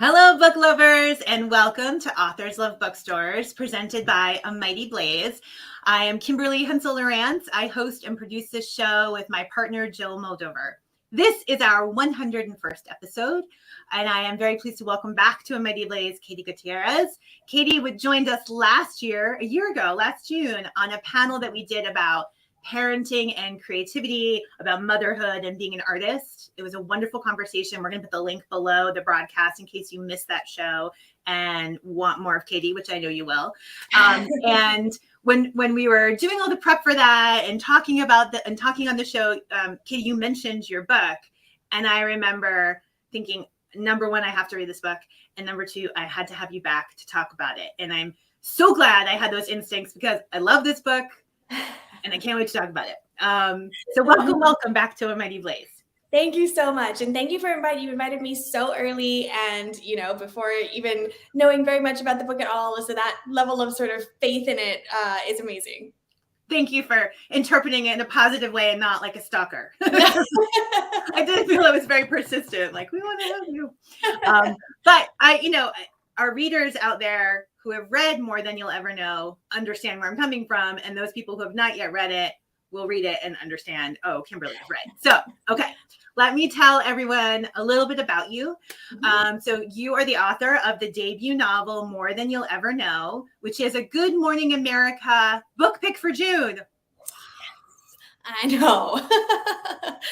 Hello, book lovers, and welcome to Authors Love Bookstores, presented by A Mighty Blaze. I am Kimberly Hensle Lowrance. I host and produce this show with my partner, Jill Moldover. This is our 101st episode, and I am very pleased to welcome back to A Mighty Blaze, KATIE Gutierrez. KATIE joined us last June, on a panel that we did about parenting and creativity, about motherhood and being an artist. It was a wonderful conversation. We're going to put the link below the broadcast in case you missed that show and want more of KATIE, which I know you will. And when we were doing all the prep for that and talking on the show, KATIE, you mentioned your book, and I remember thinking, number one, I have to read this book, and number two, I had to have you back to talk about it. And I'm so glad I had those instincts because I love this book. And I can't wait to talk about it. So welcome back to A Mighty Blaze. Thank you so much. And thank you for inviting. You invited me so early and, before even knowing very much about the book at all. So that level of sort of faith in it is amazing. Thank you for interpreting it in a positive way and not like a stalker. I did feel it was very persistent. Like, we want to have you. But our readers out there who have read More Than You'll Ever Know understand where I'm coming from. And those people who have not yet read it will read it and understand, oh, Kimberly has read. So, okay, let me tell everyone a little bit about you. So you are the author of the debut novel, More Than You'll Ever Know, which is a Good Morning America book pick for June. I know.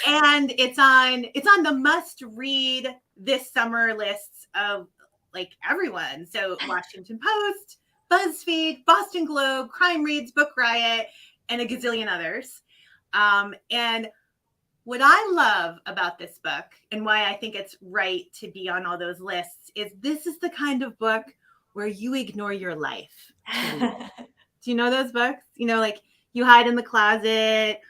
And it's on the must read this summer lists of like everyone. So Washington Post, BuzzFeed, Boston Globe, Crime Reads, Book Riot, and a gazillion others. And what I love about this book and why I think it's right to be on all those lists is this is the kind of book where you ignore your life. Do you know those books? Like you hide in the closet,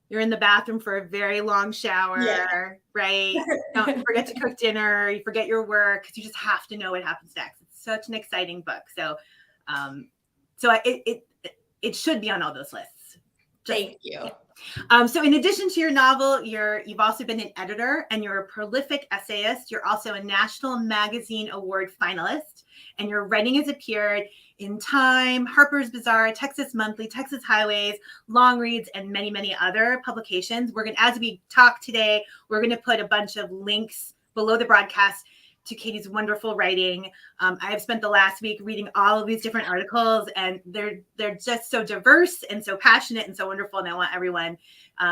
you're in the bathroom for a very long shower, right? Don't forget to cook dinner. You forget your work because you just have to know what happens next. It's such an exciting book. So, it should be on all those lists. Thank you. So in addition to your novel, you've also been an editor and you're a prolific essayist. You're also a National Magazine Award finalist, and your writing has appeared in Time, Harper's Bazaar, Texas Monthly, Texas Highways, Long Reads, and many, many other publications. As we talk today, we're going to put a bunch of links below the broadcast to KATIE's wonderful writing. I have spent the last week reading all of these different articles, and they're just so diverse and so passionate and so wonderful. And I want everyone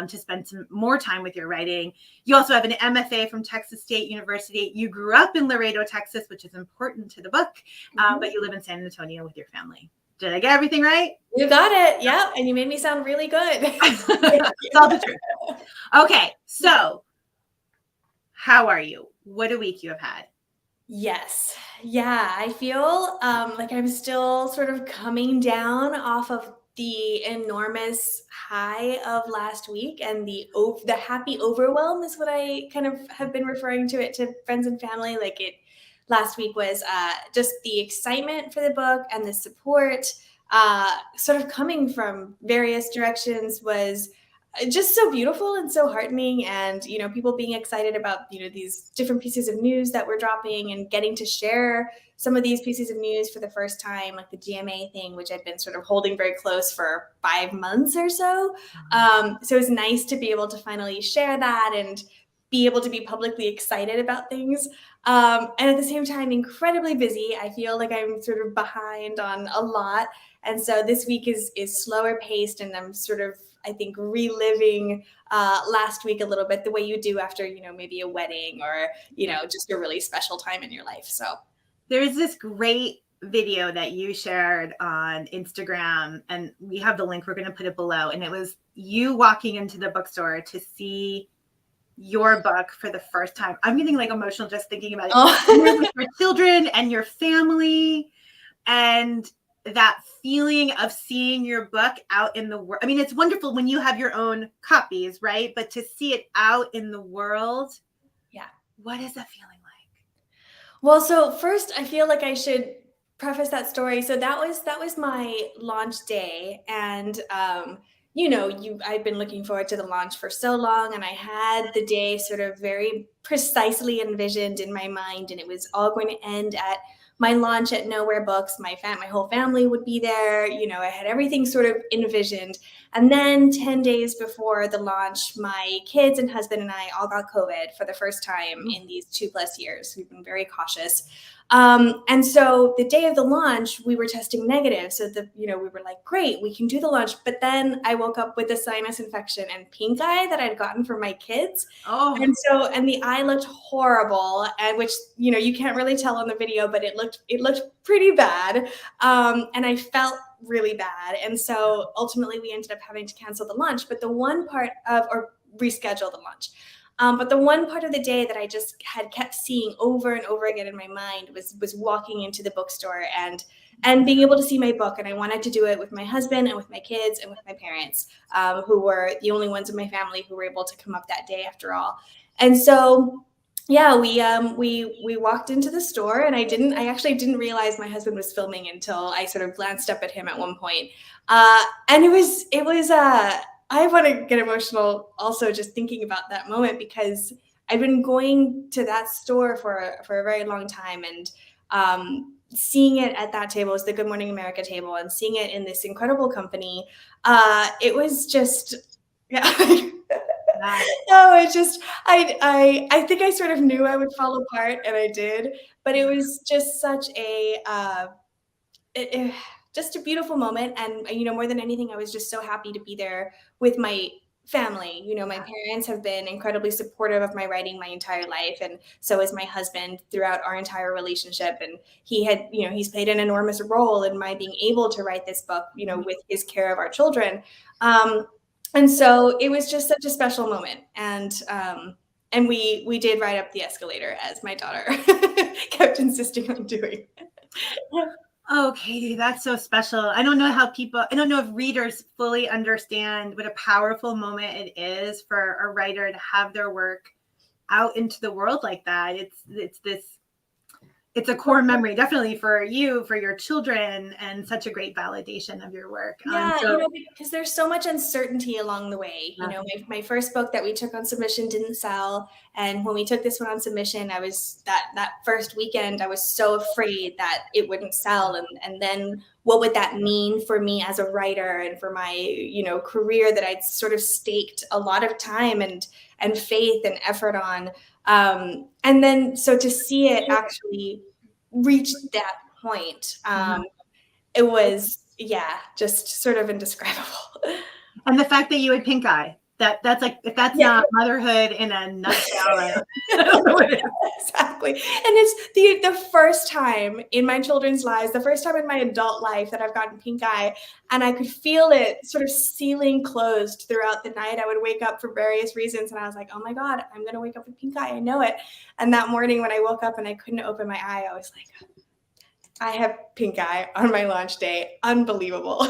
to spend some more time with your writing. You also have an MFA from Texas State University. You grew up in Laredo, Texas, which is important to the book, but you live in San Antonio with your family. Did I get everything right? You got it. Yeah. And you made me sound really good. It's all the truth. Okay. So how are you? What a week you have had. Yes. Yeah. I feel like I'm still sort of coming down off of the enormous high of last week, and the happy overwhelm is what I kind of have been referring to it to friends and family. Last week was just the excitement for the book and the support sort of coming from various directions was just so beautiful and so heartening. And, people being excited about, these different pieces of news that we're dropping and getting to share some of these pieces of news for the first time, like the GMA thing, which I've been sort of holding very close for 5 months or so. So it's nice to be able to finally share that and be able to be publicly excited about things. And at the same time, incredibly busy. I feel like I'm sort of behind on a lot. And so this week is slower paced, and I'm sort of, I think, reliving last week a little bit, the way you do after, maybe a wedding or, just a really special time in your life. So there's this great video that you shared on Instagram, and we have the link. We're going to put it below. And it was you walking into the bookstore to see your book for the first time. I'm getting like emotional just thinking about it. You're with your children and your family, and that feeling of seeing your book out in the world. I mean, it's wonderful when you have your own copies, right? But to see it out in the world, what is that feeling like? Well, so first, I feel like I should preface that story. So that was my launch day, and I've been looking forward to the launch for so long, and I had the day sort of very precisely envisioned in my mind, and it was all going to end at my launch at Nowhere Books. My whole family would be there. I had everything sort of envisioned. And then 10 days before the launch, my kids and husband and I all got COVID for the first time in these 2+ years. We've been very cautious. And so the day of the launch, we were testing negative. So we were like, great, we can do the launch. But then I woke up with a sinus infection and pink eye that I'd gotten from my kids. Oh. And the eye looked horrible, and which, you can't really tell on the video, but it looked pretty bad. And I felt really bad. And so ultimately we ended up having to cancel the launch, but or reschedule the launch. But the one part of the day that I just had kept seeing over and over again in my mind was walking into the bookstore and being able to see my book. And I wanted to do it with my husband and with my kids and with my parents, who were the only ones in my family who were able to come up that day after all. And so, yeah, we walked into the store, and I actually didn't realize my husband was filming until I sort of glanced up at him at one point. And it was I want to get emotional also just thinking about that moment, because I've been going to that store for a very long time, and seeing it at that table, is the Good Morning America table, and seeing it in this incredible company, it was just, yeah. No, it just, I think I sort of knew I would fall apart, and I did, but it was just such just a beautiful moment. And, more than anything, I was just so happy to be there with my family. My parents have been incredibly supportive of my writing my entire life. And so is my husband throughout our entire relationship. And he's played an enormous role in my being able to write this book, with his care of our children. And so it was just such a special moment. And we did ride up the escalator, as my daughter kept insisting on doing. Oh, Katie, that's so special. I don't know if readers fully understand what a powerful moment it is for a writer to have their work out into the world like that. It's a core memory, definitely for you, for your children, and such a great validation of your work. Yeah, because there's so much uncertainty along the way. Yeah. My first book that we took on submission didn't sell. And when we took this one on submission, I was that first weekend, I was so afraid that it wouldn't sell. And then what would that mean for me as a writer and for my, career that I'd sort of staked a lot of time and faith and effort on. And then, so to see it actually reach that point, it was, just sort of indescribable. And the fact that you had pink eye, that's like, if that's not motherhood in a nutshell, I don't know what it is. Exactly. And it's the first time in my children's lives, the first time in my adult life that I've gotten pink eye, and I could feel it sort of sealing closed throughout the night. I would wake up for various reasons, and I was like, oh my God, I'm going to wake up with pink eye. I know it. And that morning when I woke up and I couldn't open my eye, I was like, I have pink eye on my launch day. Unbelievable.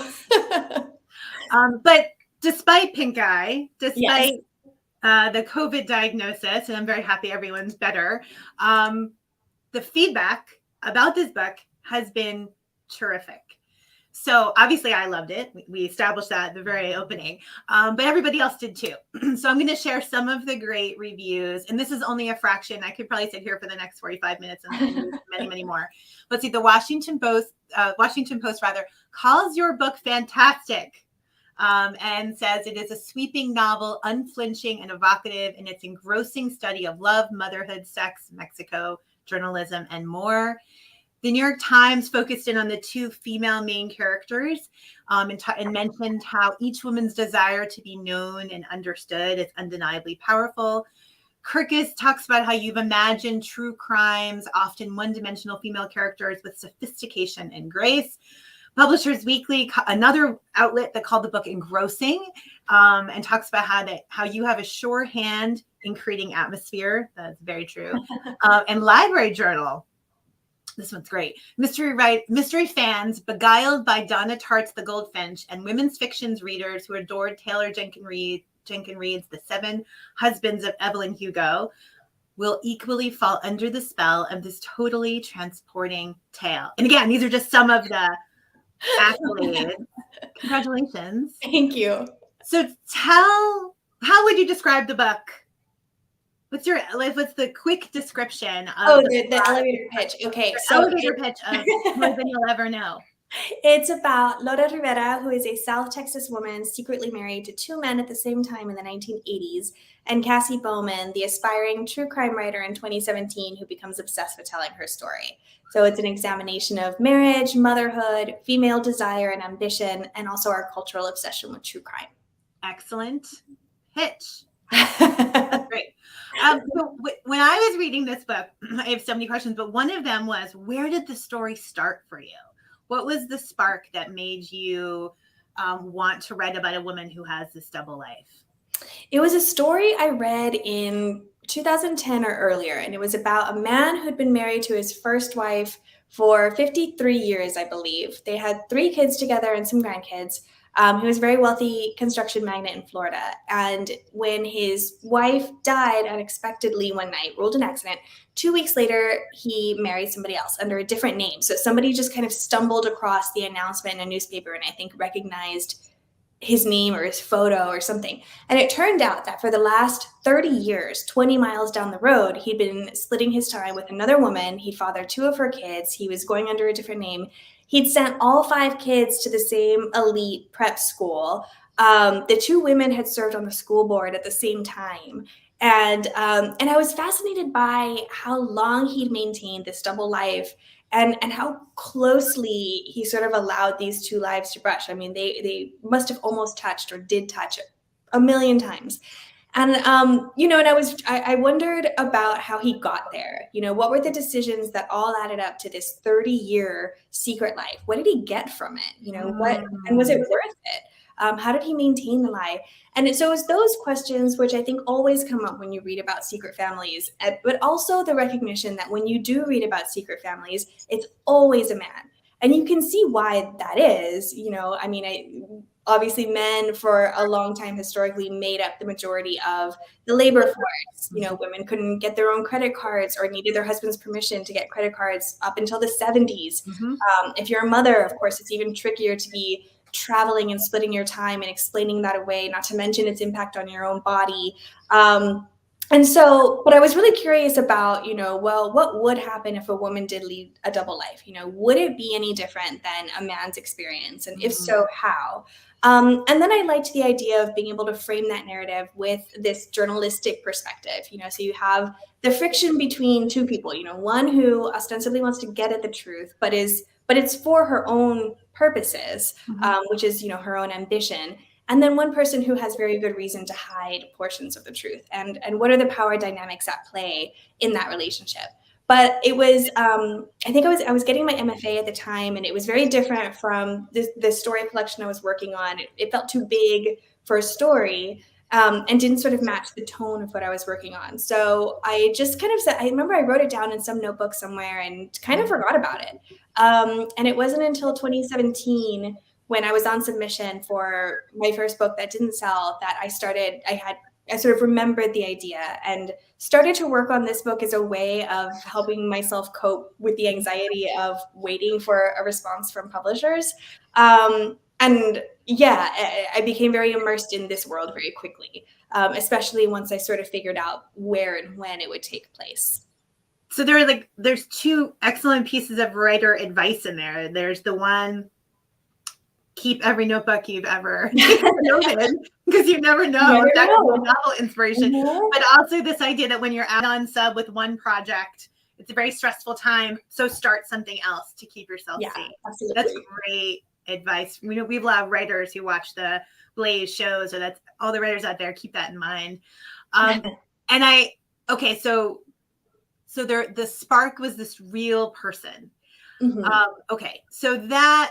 But despite pink eye, despite the COVID diagnosis, and I'm very happy everyone's better, the feedback about this book has been terrific. So obviously I loved it. We established that at the very opening, but everybody else did too. So I'm going to share some of the great reviews, and this is only a fraction. I could probably sit here for the next 45 minutes and many, many more. Let's see. The Washington Post calls your book fantastic. And says it is a sweeping novel, unflinching and evocative in its engrossing study of love, motherhood, sex, Mexico, journalism, and more. The New York Times focused in on the two female main characters, and mentioned how each woman's desire to be known and understood is undeniably powerful. Kirkus talks about how you've imagined true crimes, often one-dimensional female characters with sophistication and grace. Publishers Weekly, another outlet that called the book engrossing, and talks about how you have a sure hand in creating atmosphere. That's very true. And Library Journal, this one's great. Mystery fans beguiled by Donna Tartt's The Goldfinch and women's fictions readers who adored Taylor Jenkins Reid's The Seven Husbands of Evelyn Hugo will equally fall under the spell of this totally transporting tale. And again, these are just some of the accolades. Congratulations. Thank you. So how would you describe the book? What's the quick description of the elevator pitch. Okay, the so elevator pitch of More Than You'll Ever Know? It's about Laura Rivera, who is a South Texas woman secretly married to two men at the same time in the 1980s, and Cassie Bowman, the aspiring true crime writer in 2017 who becomes obsessed with telling her story. So it's an examination of marriage, motherhood, female desire and ambition, and also our cultural obsession with true crime. Excellent pitch. That's great. So when I was reading this book, I have so many questions, but one of them was, where did the story start for you? What was the spark that made you want to write about a woman who has this double life? It was a story I read in 2010 or earlier, and it was about a man who'd been married to his first wife for 53 years, I believe. They had 3 kids together and some grandkids. He was a very wealthy construction magnate in Florida. And when his wife died unexpectedly one night, ruled an accident, 2 weeks later, he married somebody else under a different name. So somebody just kind of stumbled across the announcement in a newspaper and I think recognized his name or his photo or something. And it turned out that for the last 30 years, 20 miles down the road, he'd been splitting his time with another woman. He'd fathered 2 of her kids. He was going under a different name. He'd sent all 5 kids to the same elite prep school. The 2 women had served on the school board at the same time. And I was fascinated by how long he'd maintained this double life and how closely he sort of allowed these 2 lives to brush. I mean, they must have almost touched or did touch a million times. And, and I wondered about how he got there. What were the decisions that all added up to this 30-year secret life? What did he get from it? And was it worth it? How did he maintain the lie? And so it's those questions which I think always come up when you read about secret families, but also the recognition that when you do read about secret families, it's always a man. And you can see why that is. Obviously men for a long time historically made up the majority of the labor force. Women couldn't get their own credit cards or needed their husband's permission to get credit cards up until the 70s. Mm-hmm. If you're a mother, of course, it's even trickier to be traveling and splitting your time and explaining that away, not to mention its impact on your own body. But I was really curious about, what would happen if a woman did lead a double life? Would it be any different than a man's experience? And if so, how? And then I liked the idea of being able to frame that narrative with this journalistic perspective, so you have the friction between 2 people, one who ostensibly wants to get at the truth, but it's for her own purposes, which is, her own ambition. And then one person who has very good reason to hide portions of the truth. And what are the power dynamics at play in that relationship? But it was, I think I was getting my MFA at the time, and it was very different from the story collection I was working on. It felt too big for a story, and didn't sort of match the tone of what I was working on. So I just kind of said, I remember I wrote it down in some notebook somewhere and kind of forgot about it. And it wasn't until 2017 when I was on submission for my first book that didn't sell that I sort of remembered the idea and started to work on this book as a way of helping myself cope with the anxiety of waiting for a response from publishers. I became very immersed in this world very quickly, especially once I sort of figured out where and when it would take place. So there's 2 excellent pieces of writer advice in there. There's the one, keep every notebook you've ever noted, because you never know if that's a novel inspiration. Mm-hmm. But also this idea that when you're out on sub with one project, it's a very stressful time. So start something else to keep yourself safe. Absolutely. That's great advice. We have a lot of writers who watch the Blaze shows, so that's all the writers out there. Keep that in mind. So the spark was this real person. Mm-hmm.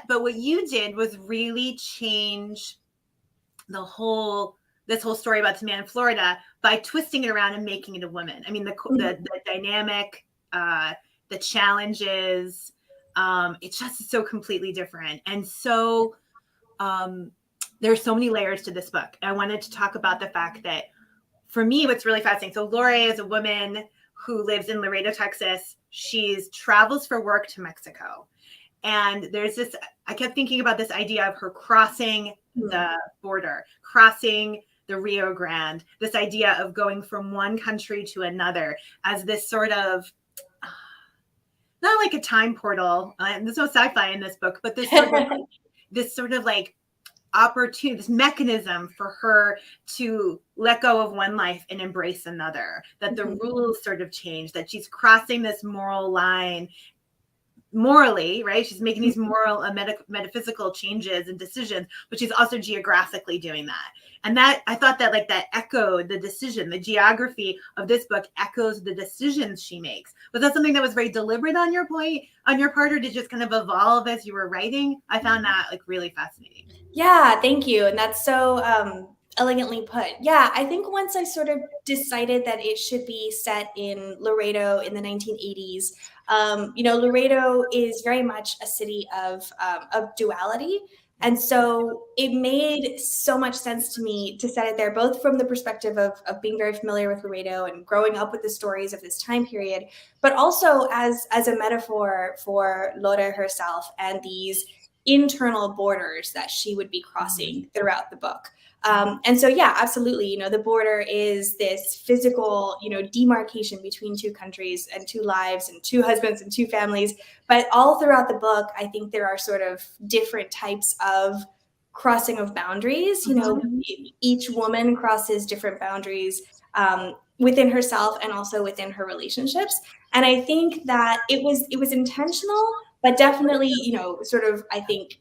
But what you did was really change this whole story about this man in Florida by twisting it around and making it a woman. I mean, the dynamic, the challenges, it's just so completely different. And so there's so many layers to this book. I wanted to talk about the fact that for me, what's really fascinating. So Lori is a woman who lives in Laredo, Texas. She travels for work to Mexico. And there's I kept thinking about this idea of her crossing the border, crossing the Rio Grande, this idea of going from one country to another as this sort of, not like a time portal, there's no sci-fi in this book, but this sort of like opportunity, this mechanism for her to let go of one life and embrace another, that the rules sort of change, that she's crossing this moral line morally, right? She's making these moral and metaphysical changes and decisions, but she's also geographically doing that. And that, I thought that like that echoed the decision, the geography of this book echoes the decisions she makes. Was that something that was very deliberate on your part, or did it just kind of evolve as you were writing? I found that like really fascinating. Yeah, thank you. And that's so elegantly put. Yeah, I think once I sort of decided that it should be set in Laredo in the 1980s, Laredo is very much a city of duality. And so it made so much sense to me to set it there, both from the perspective of being very familiar with Laredo and growing up with the stories of this time period, but also as a metaphor for Lore herself and these internal borders that she would be crossing throughout the book. And so, yeah, absolutely. The border is this physical, demarcation between two countries and two lives and two husbands and two families. But all throughout the book, I think there are sort of different types of crossing of boundaries. Each woman crosses different boundaries within herself and also within her relationships. And I think that it was intentional, but definitely, I think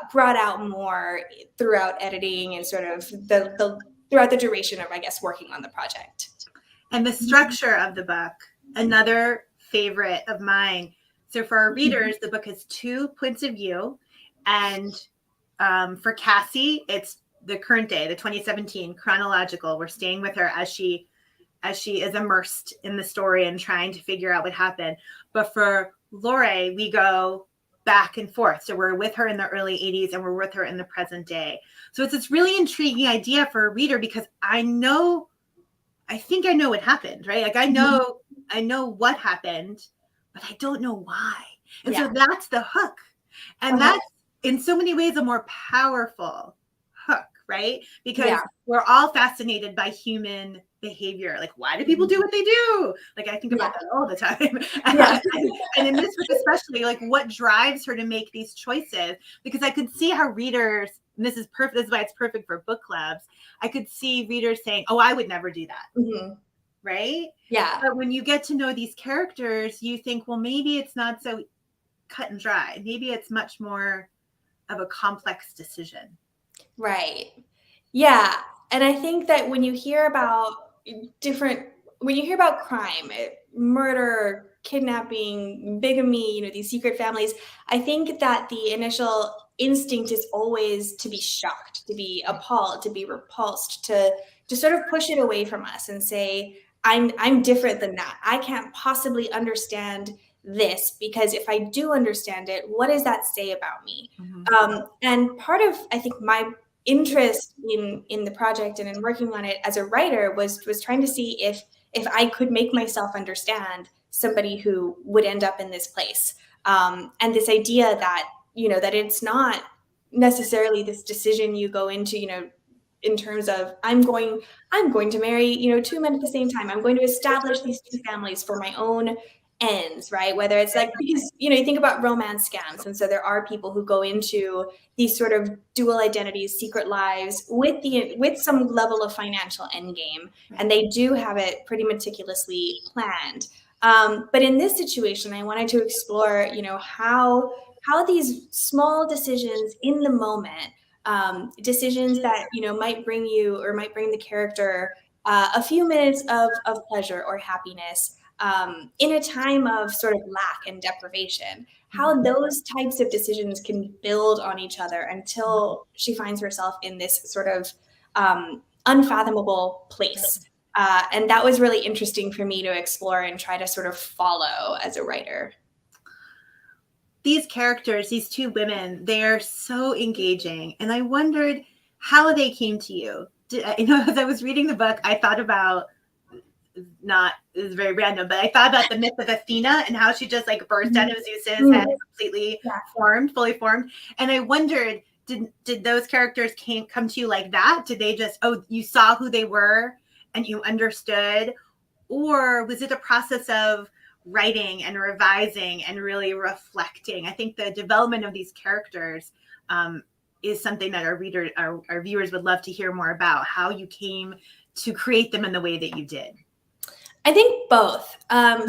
brought out more throughout editing and sort of throughout the duration of, I guess, working on the project. And the structure of the book, another favorite of mine. So for our readers, the book has 2 points of view. And for Cassie, it's the current day, the 2017 chronological. We're staying with her as she is immersed in the story and trying to figure out what happened. But for Lore, we go back and forth. So we're with her in the early 80s and we're with her in the present day. So it's this really intriguing idea for a reader because I think I know what happened, right? Like I know what happened, but I don't know why. And so that's the hook. And that's in so many ways a more powerful hook, right? Because we're all fascinated by human behavior. Like, why do people do what they do? Like, I think about that all the time. And in this book, especially, like, what drives her to make these choices? Because I could see how readers, and this is perfect, this is why it's perfect for book clubs. I could see readers saying, oh, I would never do that. Right? Yeah. But when you get to know these characters, you think, well, maybe it's not so cut and dry. Maybe it's much more of a complex decision. Right. Yeah. And I think that when you hear about crime, murder, kidnapping, bigamy, these secret families, I think that the initial instinct is always to be shocked, to be appalled, to be repulsed, to sort of push it away from us and say, I'm different than that. I can't possibly understand this, because if I do understand it, what does that say about me? And part of, I think, my interest in the project and in working on it as a writer was trying to see if I could make myself understand somebody who would end up in this place. And this idea that, that it's not necessarily this decision you go into, in terms of I'm going to marry, 2 men at the same time. I'm going to establish these 2 families for my own ends, right? Whether it's like, because, you think about romance scams. And so there are people who go into these sort of dual identities, secret lives with some level of financial end game. And they do have it pretty meticulously planned. But in this situation, I wanted to explore, how these small decisions in the moment, decisions that, might bring you or might bring the character a few minutes of pleasure or happiness, in a time of sort of lack and deprivation, how those types of decisions can build on each other until she finds herself in this sort of unfathomable place. And that was really interesting for me to explore and try to sort of follow as a writer. These characters, these 2 women, they're so engaging. And I wondered how they came to you. As I was reading the book, I thought about, it was very random, but I thought about the myth of Athena and how she just like burst out of Zeus's head, completely fully formed. And I wondered, did those characters come to you like that? Did they just, you saw who they were and you understood? Or was it a process of writing and revising and really reflecting? I think the development of these characters is something that our viewers would love to hear more about, how you came to create them in the way that you did. I think both.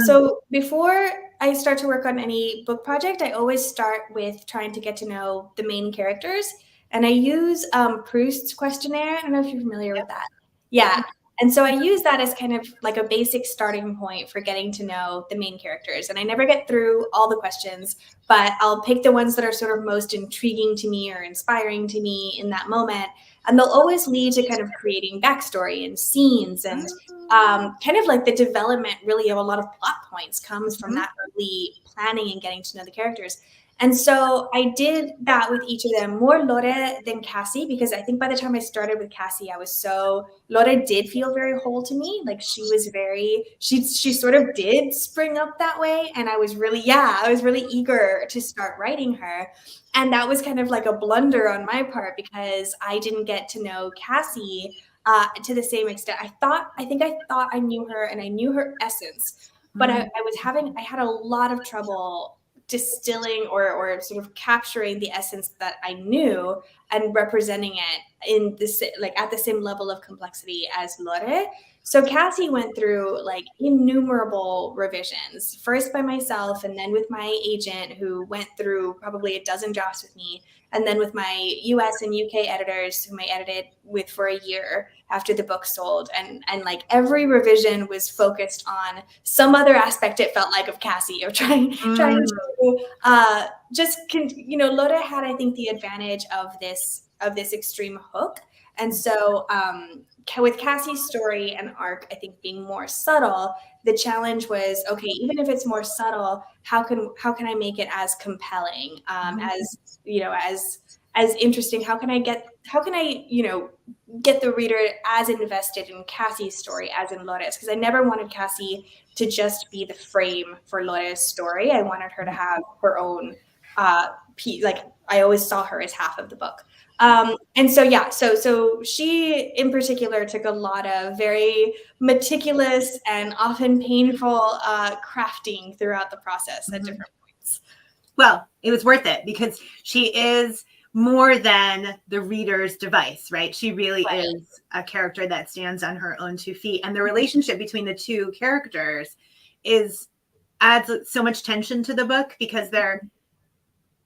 So before I start to work on any book project, I always start with trying to get to know the main characters. And I use Proust's questionnaire. I don't know if you're familiar with that. Yeah. And so I use that as kind of like a basic starting point for getting to know the main characters. And I never get through all the questions, but I'll pick the ones that are sort of most intriguing to me or inspiring to me in that moment. And they'll always lead to kind of creating backstory and scenes, and kind of like the development really of a lot of plot points comes from that early planning and getting to know the characters. And so I did that with each of them, more Lore than Cassie, because I think by the time I started with Cassie, Lore did feel very whole to me. Like she sort of did spring up that way. And I was really eager to start writing her. And that was kind of like a blunder on my part because I didn't get to know Cassie to the same extent. I thought I knew her and I knew her essence, but I had a lot of trouble distilling or sort of capturing the essence that I knew and representing it in this, like at the same level of complexity as Lore. So Cassie went through like innumerable revisions, first by myself and then with my agent who went through probably a dozen drafts with me. And then with my US and UK editors whom I edited with for a year after the book sold. And like every revision was focused on some other aspect, it felt like, of Cassie, of trying to Lore had, I think, the advantage of this extreme hook. And so with Cassie's story and arc, I think being more subtle, the challenge was, okay, even if it's more subtle, how can I make it as compelling, as interesting? How can I get the reader as invested in Cassie's story as in Lore's? Because I never wanted Cassie to just be the frame for Lore's story. I wanted her to have her own piece. Like I always saw her as half of the book. And so she in particular took a lot of very meticulous and often painful crafting throughout the process at different points. Well, it was worth it because she is more than the reader's device, right? She really is a character that stands on her own 2 feet. And the relationship between the two characters adds so much tension to the book because they're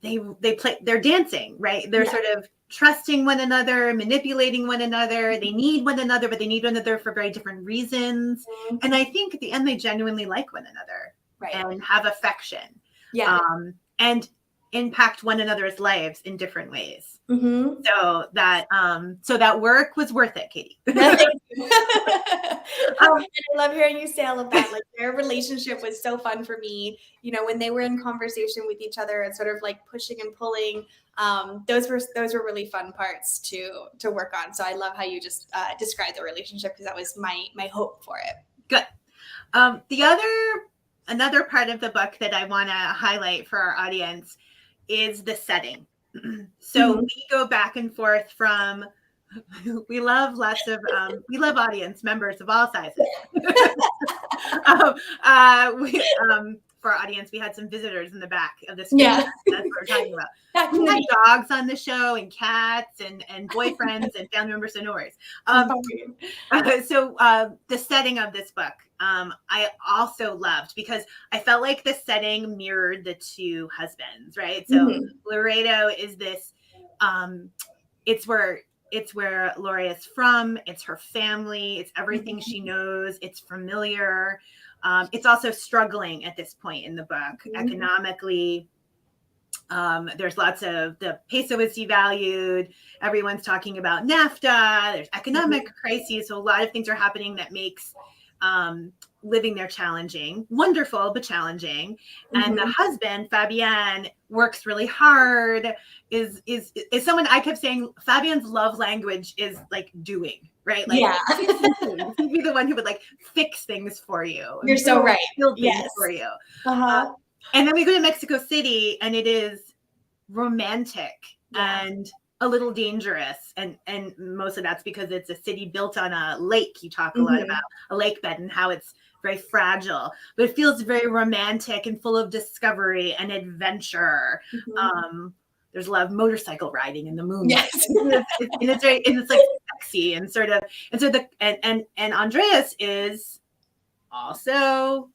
dancing, right? They're sort of trusting one another, manipulating one another. They need one another, but they need one another for very different reasons. And I think at the end, they genuinely like one another and have affection. And impact one another's lives in different ways. So that work was worth it, Katie. I love hearing you say all of that. Like their relationship was so fun for me. When they were in conversation with each other and sort of like pushing and pulling, those were really fun parts to work on. So I love how you just described the relationship because that was my hope for it. Good. Another part of the book that I want to highlight for our audience is the setting. So we go back and forth from, we love audience members of all sizes. For our audience, we had some visitors in the back of the screen. That's what we're talking about. We had dogs on the show and cats and boyfriends and family members, so no worries. The setting of this book, I also loved because I felt like the setting mirrored the two husbands, right? So Laredo is this, it's where Lori is from. It's her family. It's everything she knows. It's familiar. It's also struggling at this point in the book economically. There's lots of, the peso is devalued. Everyone's talking about NAFTA. There's economic crises. So a lot of things are happening that makes living there challenging, wonderful, but challenging. And the husband, Fabian, works really hard, is someone I kept saying, Fabian's love language is like doing, right? Like, he'd be the one who would like fix things for you. You're so right. Build things for you. And then we go to Mexico City and it is romantic and a little dangerous, and most of that's because it's a city built on a lake. You talk a lot Mm-hmm. about a lake bed and how it's very fragile, but it feels very romantic and full of discovery and adventure. Mm-hmm. There's a lot of motorcycle riding in the moonlight. Yes. It's like sexy and sort of, and so and Andreas is also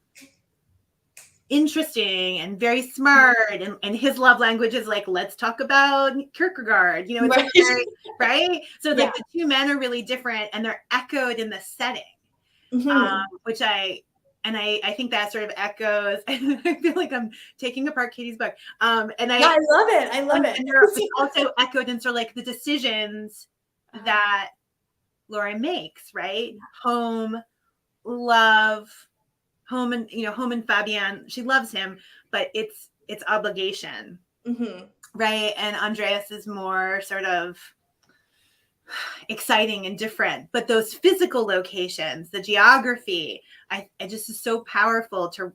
interesting and very smart, and his love language is like, let's talk about Kierkegaard, you know, it's Right. like very, right? So like the two men are really different, and they're echoed in the setting, which I think that sort of echoes. I feel like I'm taking apart Katie's book, and I love it. I love it. And they're also echoed in sort of like the decisions that Laura makes, right? Home, love, home, and home and Fabian, she loves him, but it's obligation, right? And Andreas is more sort of exciting and different, but those physical locations, the geography, I just is so powerful to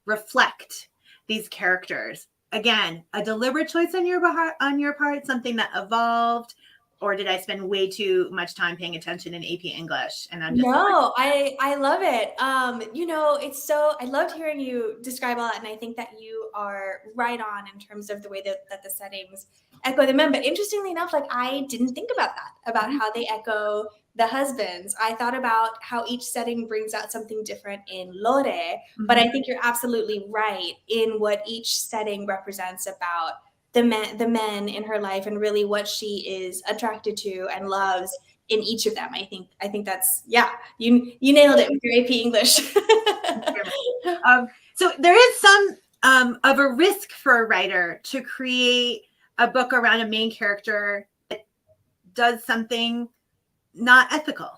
reflect these characters. Again, a deliberate choice on your part, something that evolved, or did I spend way too much time paying attention in AP English? And I'm just I love it. It's so, I loved hearing you describe all that. And I think that you are right on in terms of the way that the settings echo the men. But interestingly enough, like I didn't think about that, about how they echo the husbands. I thought about how each setting brings out something different in Lore, but I think you're absolutely right in what each setting represents about the men in her life, and really what she is attracted to and loves in each of them. I think that's, you nailed it with your AP English. So there is some of a risk for a writer to create a book around a main character that does something not ethical,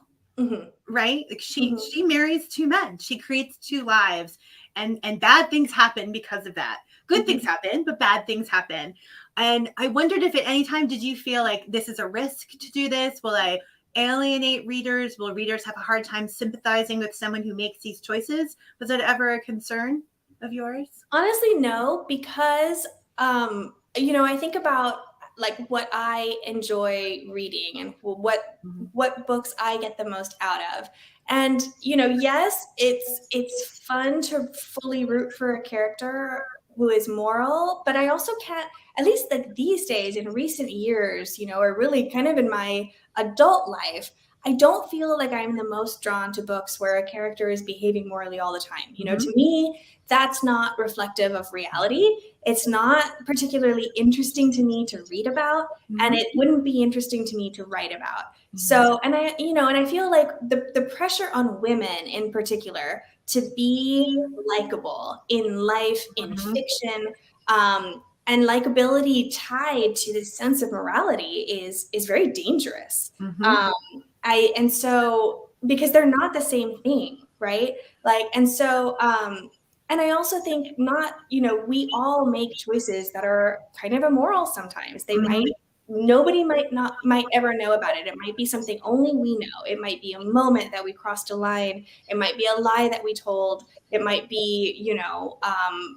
right? Like she marries two men, she creates two lives, and bad things happen because of that. Good things happen, but bad things happen. And I wondered if at any time did you feel like this is a risk to do this? Will I alienate readers? Will readers have a hard time sympathizing with someone who makes these choices? Was that ever a concern of yours? Honestly, no, because I think about like what I enjoy reading and what books I get the most out of. And yes, it's fun to fully root for a character who is moral, but I also can't, at least like these days in recent years, or really kind of in my adult life, I don't feel like I'm the most drawn to books where a character is behaving morally all the time. To me, that's not reflective of reality. It's not particularly interesting to me to read about, and it wouldn't be interesting to me to write about. So, and I feel like the pressure on women in particular to be likable in life, in fiction, and likability tied to this sense of morality is very dangerous. And so, because they're not the same thing, right? Like, and so, and I also think we all make choices that are kind of immoral sometimes. Nobody might ever know about it. It might be something only we know. It might be a moment that we crossed a line. It might be a lie that we told. It might be,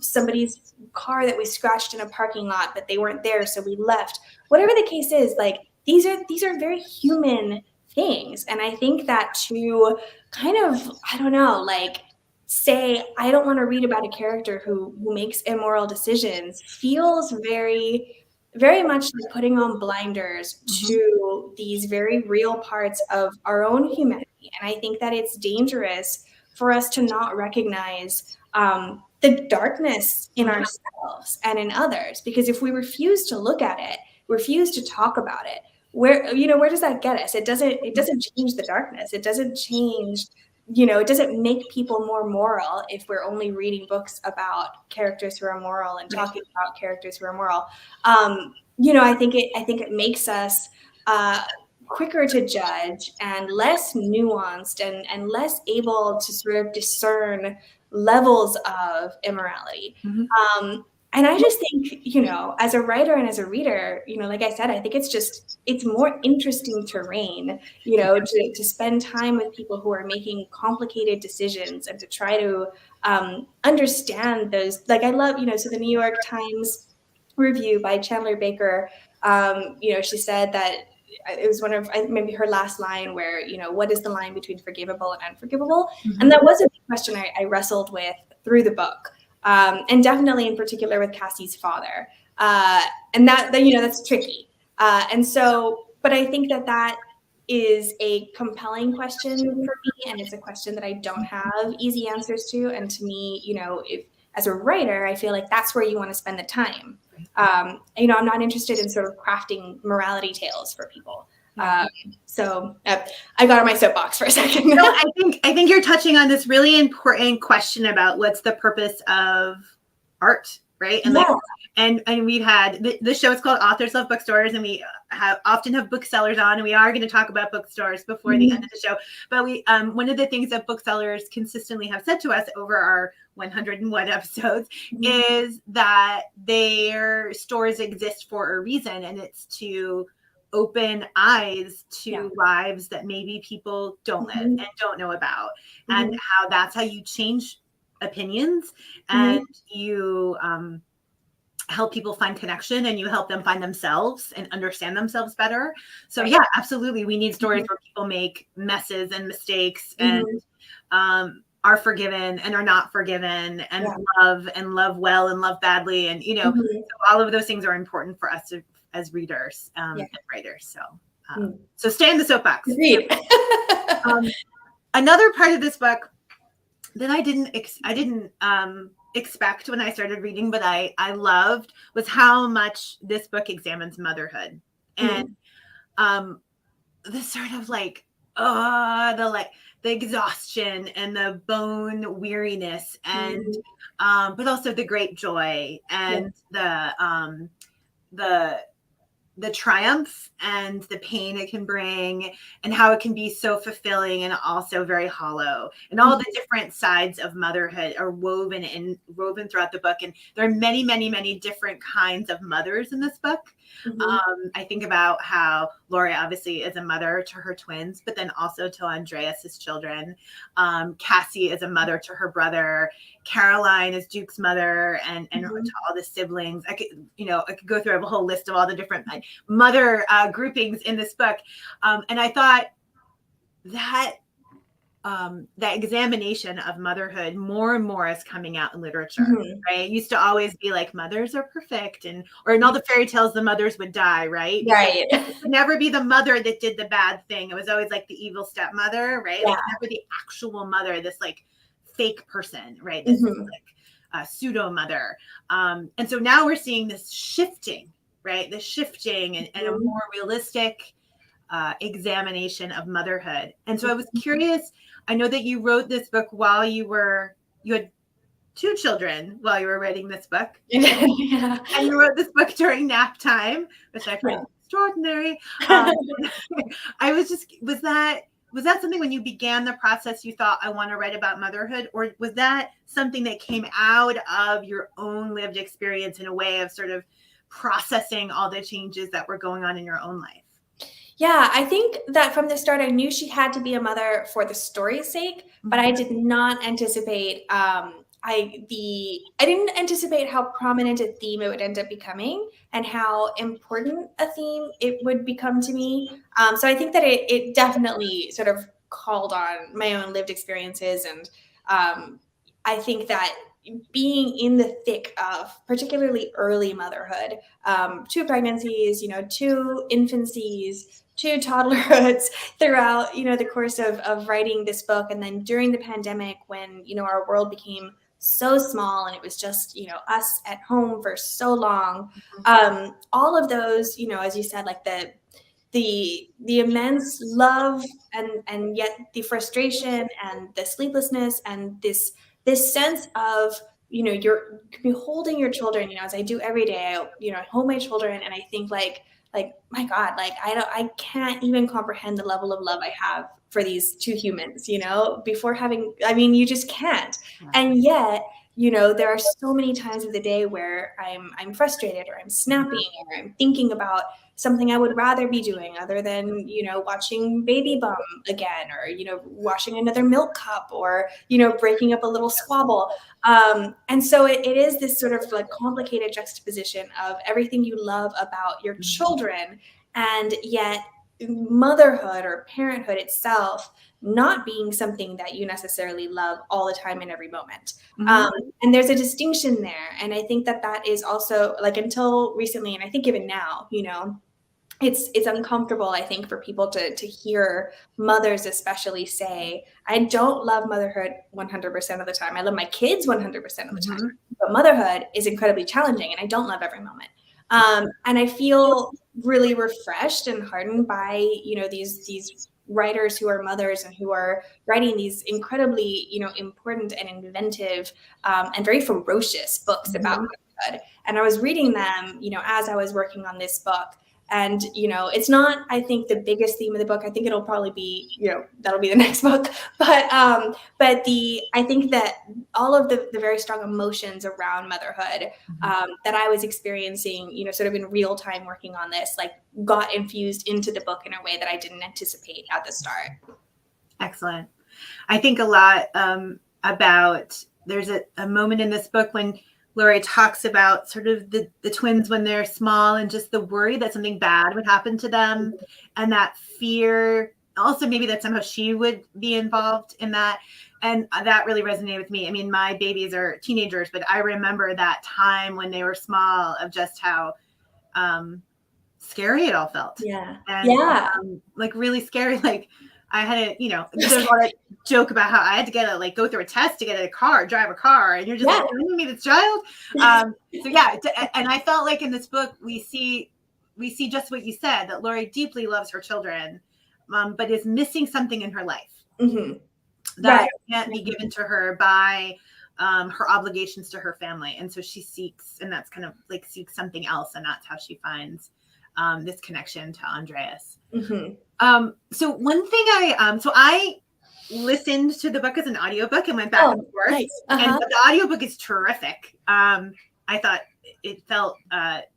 somebody's car that we scratched in a parking lot, but they weren't there, so we left. Whatever the case is, like these are very human things. And I think that to kind of, I don't know, like say, I don't want to read about a character who makes immoral decisions feels very, very much like putting on blinders to these very real parts of our own humanity. And I think that it's dangerous for us to not recognize the darkness in ourselves and in others, because if we refuse to look at it, refuse to talk about it, where does that get us? It doesn't change the darkness. It doesn't change, it doesn't make people more moral if we're only reading books about characters who are moral and talking about characters who are moral. I think it makes us quicker to judge and less nuanced and less able to sort of discern levels of immorality. And I just think, as a writer and as a reader, like I said, I think it's more interesting terrain, to spend time with people who are making complicated decisions and to try to understand those. Like I love, so the New York Times review by Chandler Baker She said that it was one of maybe her last line where, what is the line between forgivable and unforgivable? Mm-hmm. And that was a big question I wrestled with through the book. And definitely in particular with Cassie's father. And that's tricky. But I think that is a compelling question for me. And it's a question that I don't have easy answers to. And to me, if as a writer, I feel like that's where you want to spend the time. I'm not interested in sort of crafting morality tales for people. So I got on my soapbox for a second. No, I think you're touching on this really important question about what's the purpose of art, right? And and we've had the show is called Authors Love Bookstores, and we often have booksellers on, and we are going to talk about bookstores before the end of the show. But we one of the things that booksellers consistently have said to us over our 101 episodes is that their stores exist for a reason, and it's to open eyes to lives that maybe people don't live and don't know about, and that's how you change opinions, and you help people find connection, and you help them find themselves and understand themselves better. So yeah, absolutely, we need stories where people make messes and mistakes and are forgiven and are not forgiven, and love well and love badly, and so all of those things are important for us as readers and writers. So stay in the soapbox. Another part of this book that I didn't expect when I started reading, but I loved, was how much this book examines motherhood and the sort of the exhaustion and the bone weariness, and but also the great joy and the triumph and the pain it can bring, and how it can be so fulfilling and also very hollow, and all the different sides of motherhood are woven throughout the book. And there are many, many, many different kinds of mothers in this book. I think about how Lori obviously is a mother to her twins, but then also to Andreas's children. Cassie is a mother to her brother. Caroline is Duke's mother, and to all the siblings. I could go through a whole list of all the different mother groupings in this book. And I thought that that examination of motherhood more and more is coming out in literature, right? It used to always be like mothers are perfect, or in all the fairy tales, the mothers would die, right? Right. It would never be the mother that did the bad thing. It was always like the evil stepmother, right? Like never the actual mother, this like fake person, right? This is like a pseudo mother. And so now we're seeing this shifting, right? The shifting and a more realistic examination of motherhood. And so I was curious, I know that you wrote this book while you had 2 children while you were writing this book. And you wrote this book during nap time, which I find extraordinary. I was that something when you began the process you thought, I want to write about motherhood, or was that something that came out of your own lived experience in a way of sort of processing all the changes that were going on in your own life? Yeah, I think that from the start, I knew she had to be a mother for the story's sake, but I did not anticipate. I didn't anticipate how prominent a theme it would end up becoming, and how important a theme it would become to me. So I think that it definitely sort of called on my own lived experiences, and I think that being in the thick of particularly early motherhood, 2 pregnancies, 2 infancies, 2 toddlerhoods throughout, the course of writing this book. And then during the pandemic, when, our world became so small and it was just, us at home for so long. All of those, as you said, like the immense love and yet the frustration and the sleeplessness and this sense of, you're holding your children, as I do every day. I hold my children and I think like, my God, like I can't even comprehend the level of love I have for these 2 humans, before having, you just can't. And yet there are so many times of the day where I'm frustrated or I'm snapping or I'm thinking about something I would rather be doing other than, watching Baby Bum again or, washing another milk cup or, breaking up a little squabble. And so it is this sort of like complicated juxtaposition of everything you love about your children and yet motherhood or parenthood itself not being something that you necessarily love all the time in every moment. And there's a distinction there. And I think that is also like until recently, and I think even now, it's uncomfortable, I think, for people to hear mothers especially say, I don't love motherhood 100% of the time. I love my kids 100% of the time. But motherhood is incredibly challenging and I don't love every moment. And I feel really refreshed and heartened by, these writers who are mothers and who are writing these incredibly, important and inventive and very ferocious books about motherhood. And I was reading them, as I was working on this book. And, it's not, I think, the biggest theme of the book. I think it'll probably be, that'll be the next book. But I think that all of the very strong emotions around motherhood that I was experiencing, sort of in real time working on this, like got infused into the book in a way that I didn't anticipate at the start. Excellent. I think a lot about, there's a moment in this book when Laurie talks about sort of the twins when they're small and just the worry that something bad would happen to them and that fear, also maybe that somehow she would be involved in that. And that really resonated with me. I mean, my babies are teenagers, but I remember that time when they were small of just how scary it all felt. Yeah. And like really scary. Like I had there's a lot of joke about how I had to go through a test to get a car, drive a car. And you're just like, you me this child. So yeah. And I felt like in this book, we see just what you said, that Laurie deeply loves her children, but is missing something in her life that can't be given to her by her obligations to her family. And so she seeks something else. And that's how she finds this connection to Andreas. So one thing I listened to the book as an audiobook and went back and forth. Nice. And the audiobook is terrific. I thought it felt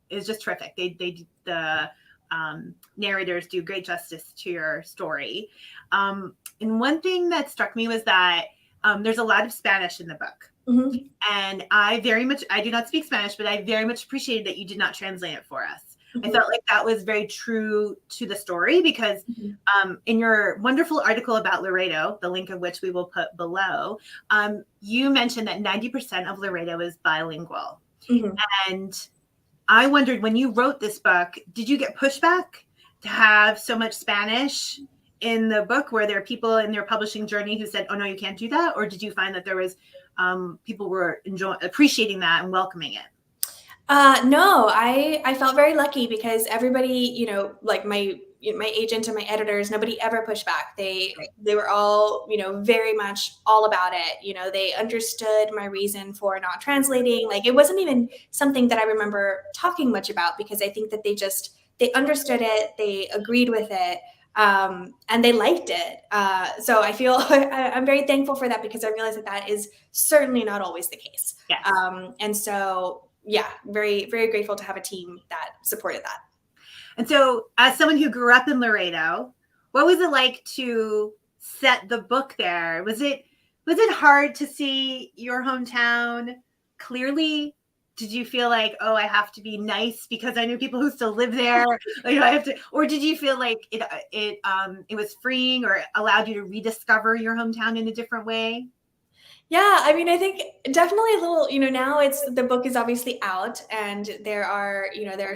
is just terrific. The narrators do great justice to your story. And one thing that struck me was that there's a lot of Spanish in the book. And I do not speak Spanish, but I very much appreciated that you did not translate it for us. I felt like that was very true to the story because in your wonderful article about Laredo, the link of which we will put below, you mentioned that 90% of Laredo is bilingual. And I wondered, when you wrote this book, did you get pushback to have so much Spanish in the book? Were there people in their publishing journey who said, oh, no, you can't do that? Or did you find that there was people were appreciating that and welcoming it? No, I felt very lucky because everybody, like my agent and my editors, nobody ever pushed back. They were all, very much all about it. They understood my reason for not translating. Like it wasn't even something that I remember talking much about because I think that they understood it. They agreed with it. And they liked it. So I feel I'm very thankful for that because I realize that is certainly not always the case. Yes. And so yeah, very, very grateful to have a team that supported that. And so as someone who grew up in Laredo, what was it like to set the book there? Was it hard to see your hometown clearly? Did you feel like, oh, I have to be nice because I knew people who still live there? Like I have to, or did you feel like it was freeing or allowed you to rediscover your hometown in a different way? Yeah, I mean, I think definitely a little, now the book is obviously out and there are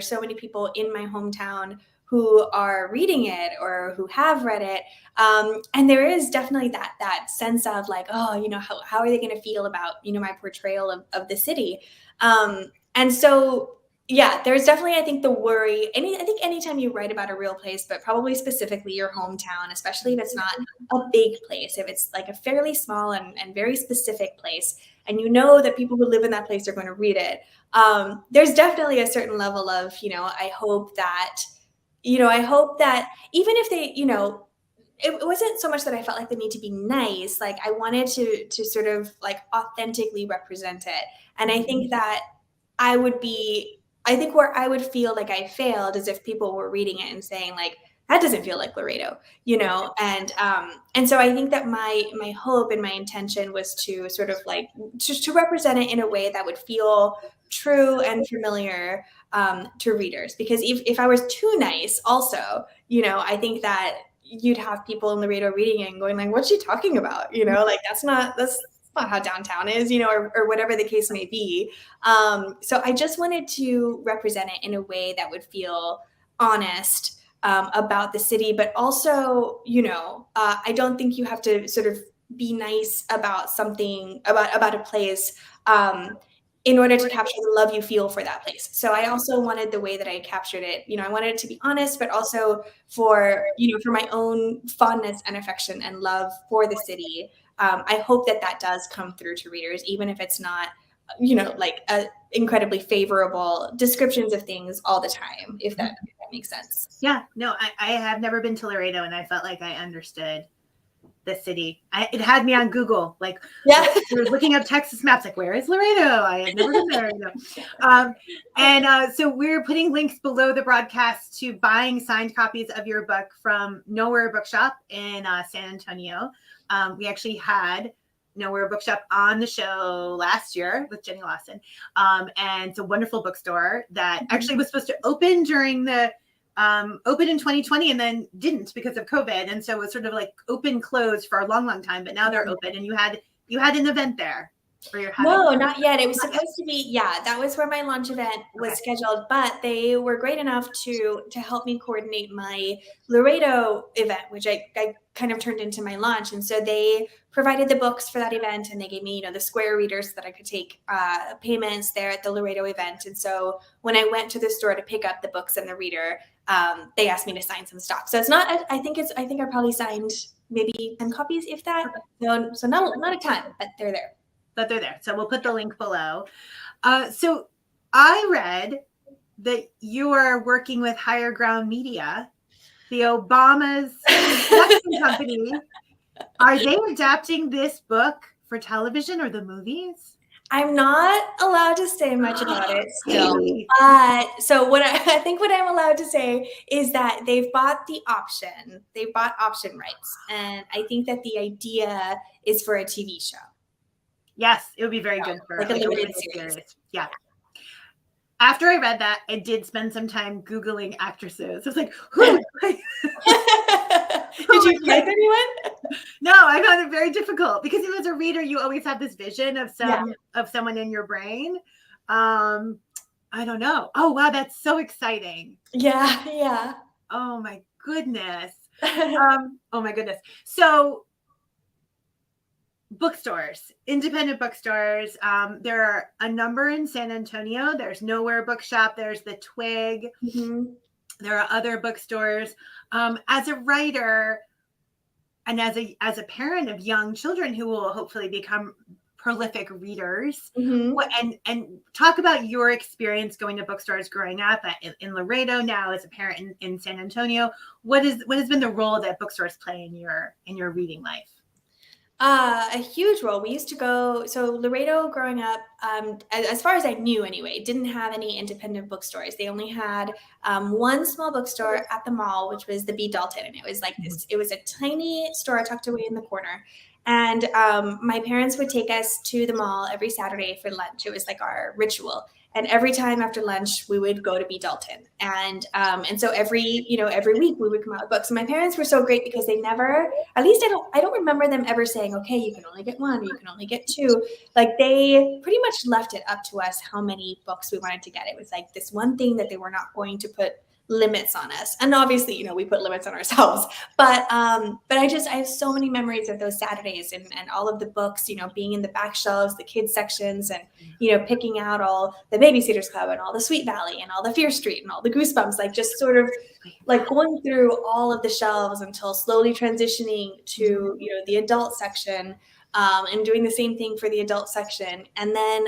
so many people in my hometown who are reading it or who have read it. And there is definitely that sense of like, oh, how are they going to feel about, my portrayal of the city? And so, yeah, there's definitely, I think, the worry. I think anytime you write about a real place, but probably specifically your hometown, especially if it's not a big place, if it's like a fairly small and very specific place, and that people who live in that place are going to read it, there's definitely a certain level of, I hope that even if they, it wasn't so much that I felt like the need to be nice. Like I wanted to sort of like authentically represent it. And I think that I think where I would feel like I failed is if people were reading it and saying like, that doesn't feel like Laredo, and so I think that my hope and my intention was to sort of like just to represent it in a way that would feel true and familiar to readers. Because if I was too nice, also, I think that you'd have people in Laredo reading it and going like, "What's she talking about?" Like that's not how downtown is, or whatever the case may be. So I just wanted to represent it in a way that would feel honest about the city, but also, I don't think you have to sort of be nice about something about a place in order to capture the love you feel for that place. So I also wanted the way that I captured it, I wanted it to be honest, but also for my own fondness and affection and love for the city. I hope that does come through to readers, even if it's not, like incredibly favorable descriptions of things all the time, if that makes sense. Yeah, no, I have never been to Laredo, and I felt like I understood the city. It had me on Google, like, yeah, we were looking up Texas maps, like, where is Laredo? I had never been there. So we're putting links below the broadcast to buying signed copies of your book from Nowhere Bookshop in San Antonio. We actually had Nowhere Bookshop on the show last year with Jenny Lawson. And it's a wonderful bookstore that actually was supposed to open during the open in 2020 and then didn't because of COVID. And so it was sort of like open closed for a long time, but now they're open. And you had an event there. No, not yet. It was supposed to be, that was where my launch event was scheduled, but they were great enough to help me coordinate my Laredo event, which I kind of turned into my launch. And so they provided the books for that event, and they gave me, the Square readers so that I could take payments there at the Laredo event. And so when I went to the store to pick up the books and the reader, they asked me to sign some stock. So it's not, I think I probably signed maybe 10 copies, if that. So not a ton, but they're there. So we'll put the link below. So I read that you are working with Higher Ground Media, the Obama's production company. Are they adapting this book for television or the movies? I'm not allowed to say much about it still. So what I think what I'm allowed to say is that they've bought option rights. And I think that the idea is for a TV show. Yes, it would be very good for like a limited series. Yeah. After I read that, I did spend some time Googling actresses. I was like, who? Did you like anyone? No, I found it very difficult because as a reader, you always have this vision of someone in your brain. I don't know. Oh, wow. That's so exciting. Yeah. Oh my goodness. So bookstores, independent bookstores. There are a number in San Antonio. There's Nowhere Bookshop. There's the Twig. Mm-hmm. There are other bookstores. As a writer and as a parent of young children who will hopefully become prolific readers, and talk about your experience going to bookstores growing up in Laredo, now as a parent in San Antonio. What has been the role that bookstores play in your reading life? A huge role. We used to go, so Laredo growing up, as far as I knew anyway, didn't have any independent bookstores. They only had one small bookstore at the mall, which was the B. Dalton. And it was like this, it was a tiny store tucked away in the corner. And my parents would take us to the mall every Saturday for lunch. It was like our ritual. And every time after lunch, we would go to B. Dalton. And so every week we would come out with books. And my parents were so great because they never, at least I don't remember them ever saying, okay, you can only get one, or you can only get two. Like they pretty much left it up to us how many books we wanted to get. It was like this one thing that they were not going to put limits on us. And obviously, we put limits on ourselves, but I have so many memories of those Saturdays and all of the books, being in the back shelves, the kids sections, and, picking out all the Babysitters Club and all the Sweet Valley and all the Fear Street and all the Goosebumps, like just sort of like going through all of the shelves until slowly transitioning to, the adult section. and doing the same thing for the adult section. And then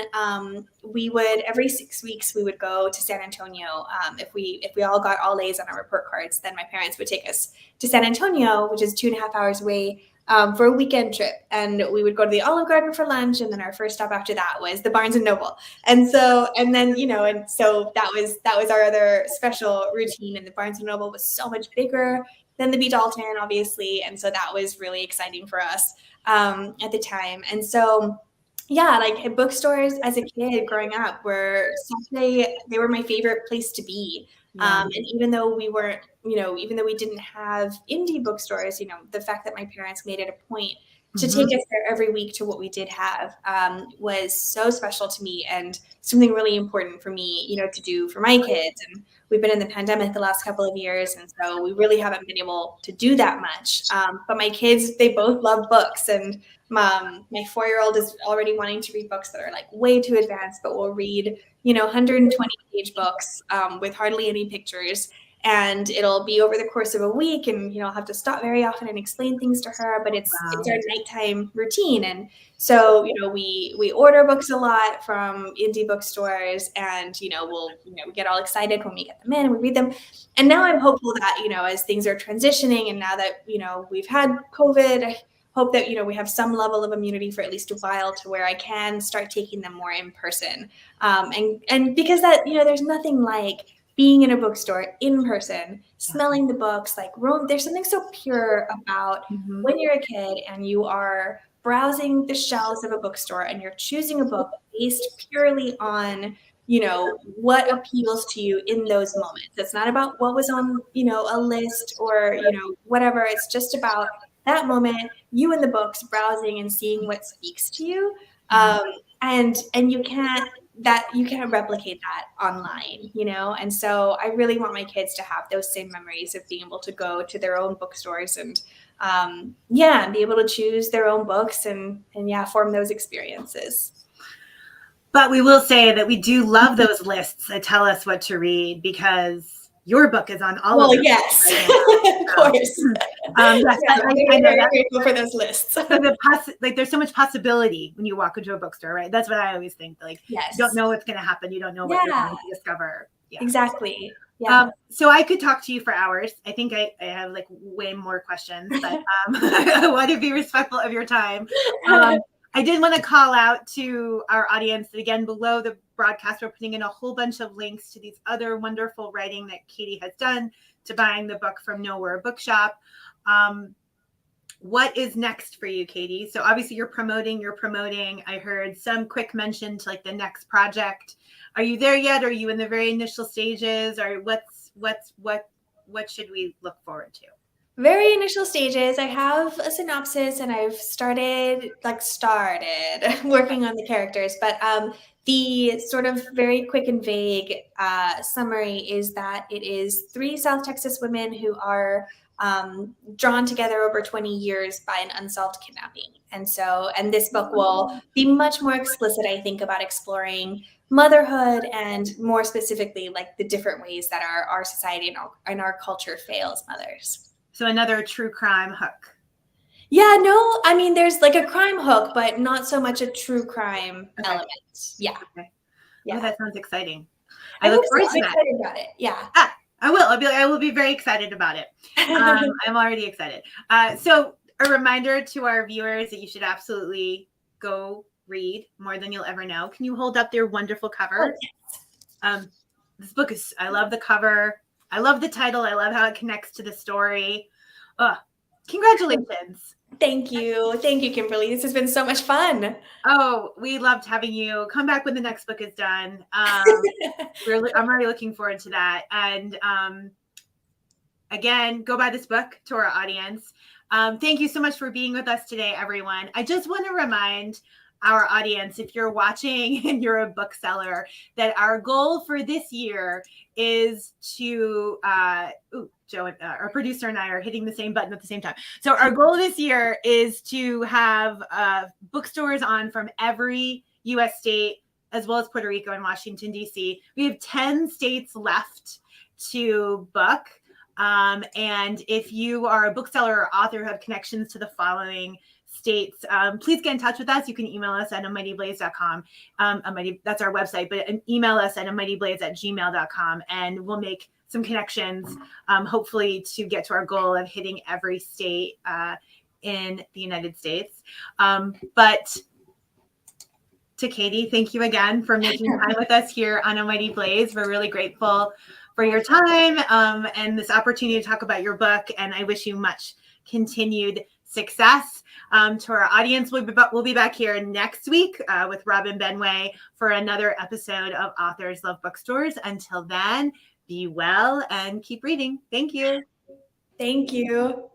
we would, every 6 weeks, we would go to San Antonio. If we all got all A's on our report cards, then my parents would take us to San Antonio, which is 2.5 hours away, for a weekend trip. And we would go to the Olive Garden for lunch. And then our first stop after that was the Barnes and Noble. And so that was our other special routine. And the Barnes and Noble was so much bigger than the B. Dalton, obviously. And so that was really exciting for us at the time. And so, yeah, like bookstores as a kid growing up were they were my favorite place to be. And even though we weren't, even though we didn't have indie bookstores, the fact that my parents made it a point to take us there every week to what we did have was so special to me, and something really important for me, to do for my kids. And we've been in the pandemic the last couple of years, and so we really haven't been able to do that much. But my kids, they both love books, and my 4-year-old is already wanting to read books that are like way too advanced, but will read 120-page books with hardly any pictures. And it'll be over the course of a week, and I'll have to stop very often and explain things to her, but it's our nighttime routine. And so we order books a lot from indie bookstores, and we'll we get all excited when we get them in and we read them. And now I'm hopeful that as things are transitioning, and now that we've had COVID, I hope that we have some level of immunity for at least a while, to where I can start taking them more in person. And because that there's nothing like being in a bookstore in person, smelling the books, like there's something so pure about when you're a kid and you are browsing the shelves of a bookstore and you're choosing a book based purely on what appeals to you in those moments. It's not about what was on a list or whatever. It's just about that moment, you in the books browsing and seeing what speaks to you. And you can't replicate that online, and so I really want my kids to have those same memories of being able to go to their own bookstores and be able to choose their own books and form those experiences. But we will say that we do love those lists that tell us what to read, because your book is on all of them. Yes, right of course. Yes, I'm very grateful for those lists. So there's so much possibility when you walk into a bookstore, right? That's what I always think. Like, yes. You don't know what's going to happen. You don't know what you're going to discover. Yeah. Exactly. Yeah. So I could talk to you for hours. I think I have like way more questions, but I want to be respectful of your time. I did want to call out to our audience that, again, below the broadcast, we're putting in a whole bunch of links to these other wonderful writing that Katie has done, to buying the book from Nowhere Bookshop. What is next for you, Katie? So obviously you're promoting. I heard some quick mention to like the next project. Are you there yet? Are you in the very initial stages? Or what should we look forward to? Very initial stages. I have a synopsis and I've started working on the characters, but the sort of very quick and vague summary is that it is 3 South Texas women who are drawn together over 20 years by an unsolved kidnapping. And this book will be much more explicit, I think, about exploring motherhood and more specifically like the different ways that our society and our culture fails mothers. So another true crime hook. Yeah, no, I mean, there's like a crime hook, but not so much a true crime element. Yeah. Okay. Yeah. Oh, that sounds exciting. I look forward to that. I'm excited about it. Yeah. I will. I will be very excited about it. I'm already excited. So a reminder to our viewers that you should absolutely go read More Than You'll Ever Know. Can you hold up their wonderful cover? Oh, yes. This book is, I love the cover. I love the title. I love how it connects to the story. Congratulations. Thank you. Thank you, Kimberly. This has been so much fun. Oh, we loved having you. Come back when the next book is done. I'm already looking forward to that. And again, go buy this book to our audience. Thank you so much for being with us today, everyone. I just want to remind our audience, if you're watching and you're a bookseller, that our goal for this year is to, Joe, our producer and I are hitting the same button at the same time. So our goal this year is to have bookstores on from every U.S. state, as well as Puerto Rico and Washington, D.C. We have 10 states left to book. And if you are a bookseller or author who have connections to the following states, please get in touch with us. You can email us at amightyblaze.com. That's our website, but email us at amightyblaze@gmail.com, and we'll make some connections, hopefully to get to our goal of hitting every state in the United States. But to Katie, thank you again for making time with us here on A Mighty Blaze. We're really grateful for your time and this opportunity to talk about your book. And I wish you much continued success. To our audience, we'll be back here next week with Robin Benway for another episode of Authors Love Bookstores. Until then, be well and keep reading. Thank you. Thank you.